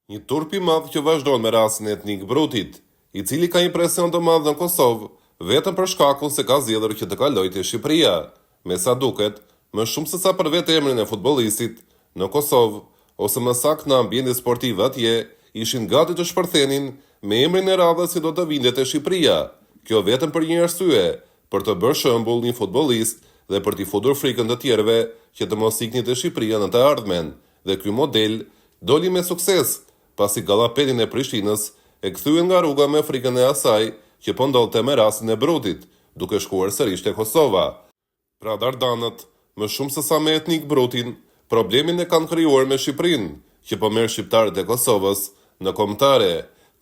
Një turp i madh që vazhdon me rastin e Etnik Brutit, i cili ka impresion të madh në Kosovë, vetëm për shkakun se ka zgjedhur që të kalojë te Shqipëria. Me sa duket, më shumë se sa për vetë emrin e futbollistit, në Kosovë, ose më saktë në ambientin sportiv atje, ishin gati të shpërthenin me emrin e radhës që do të vinte te Shqipëria. Kjo vetëm për një arsye, për të bërë shembull një futbollist dhe për t'i futur frikën të tjerëve që të mos iknin te Shqipëria në të ardhmen. Dhe ky model doli me sukses, pasi gallapetin e Prishtinës e kthyen nga rruga me frikën e asaj që po ndodhte me rastin e Brutit, duke shkuar sërish te Kosova. Pra Dardanët, më shumë se sa me Etnik Brutin, problemin e kanë krijuar me Shqipërinë, që po merr shqiptarët e Kosovës në kombëtare.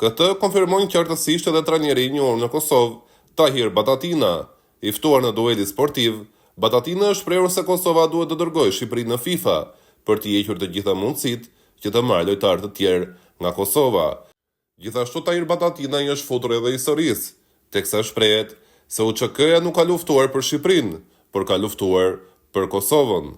Këtë konfirmojnë qartësisht edhe trajneri i njohur në Kosovë, Tahir Batatina, i ftuar në dueli sportiv. Batatina është shprehur se Kosova duhet të dërgojë Shqipërinë në FIFA për të hequr të gjitha mundësitë që të marrë lojtarë të tjerë nga Kosova. Gjithashtu Tahir Batatina i është futur edhe historisë, teksa shprehet se UÇK-ja nuk ka luftuar për Shqipërinë, por ka luftuar për Kosovën.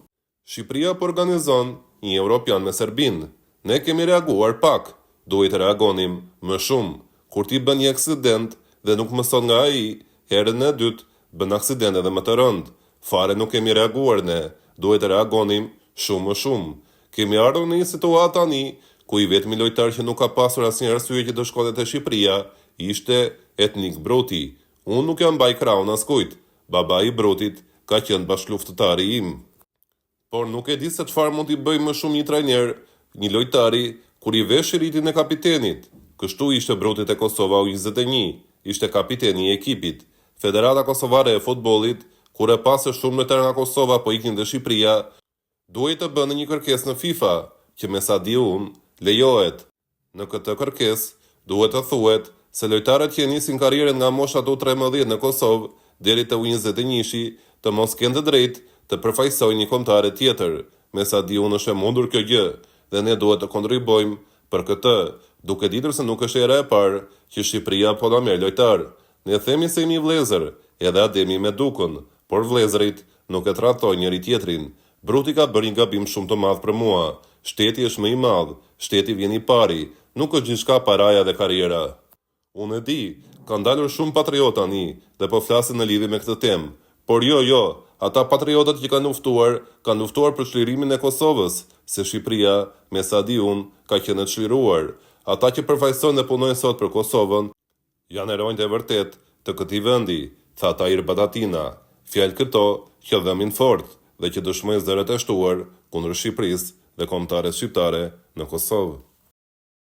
Shqipëria po organizon një Europian me Serbinë. Ne kemi reaguar pak, duhet të reagonim më shumë. Kur ti bën një aksident dhe nuk mëson nga ai, herën e dytë bën aksident edhe më të rënd. Fare nuk kemi reaguar ne, duhet të reagonim shumë më shumë. Kemi ardhur në një situatë tani ku i vetmi lojtar që nuk ka pasur asnjë arsye që të shkonte te Shqipëria ishte Etnik Bruti. Unë nuk jam mbaj krahun askujt. Babai i Brutit ka qenë bashkëluftëtari im. Por nuk e di se çfarë mund t'i bëjë më shumë një trajner, një lojtari, kur i vesh ritin e kapitenit. Kështu ishte Bruti te Kosova U21, ishte kapiteni i ekipit. Federata Kosovare e futbollit, kur e pa se shumë lojtarë nga Kosova po iknin te Shqipëria, duhet të bënë një kërkesë në FIFA, që me sa di unë, lejohet. Në këtë kërkesë, duhet të thuhet se lojtarët që nisin karrierën nga mosha U13 në Kosovë deri te U21-shi të mos kenë të drejtë të përfaqësojnë një kombëtar tjetër. Me sa di unë është e mundur kjo gjë, dhe ne duhet të kontribuojmë për këtë, duke ditur se nuk është era e parë që Shqipëria po na merr lojtar. Ne themi se jemi vëllezër, edhe ademi me dukun, por vëllezërit nuk e tradhtojnë njëri tjetrin. Bruti ka bërë një gabim shumë të madh për mua. Shteti është më i madh, shteti vjen i pari, nuk është gjithçka paraja dhe karriera. Unë e di, kanë dalur shumë patriot tani dhe po flasin në lidhje me këtë temë. Por jo, ata patriotët që kanë luftuar për çlirimin e Kosovës, se Shqipëria, me sa di unë, ka qenë e çliruar. Ata që përfaqësojnë dhe punojnë sot për Kosovën, janë heronjtë e vërtet të këtij vendi, tha Tahir Batatina. Fjalë këto që dëmin fort dhe që dëshmojnë zërat e shtuar kundër Shqipërisë dhe kombëtarëve shqiptare në Kosovë.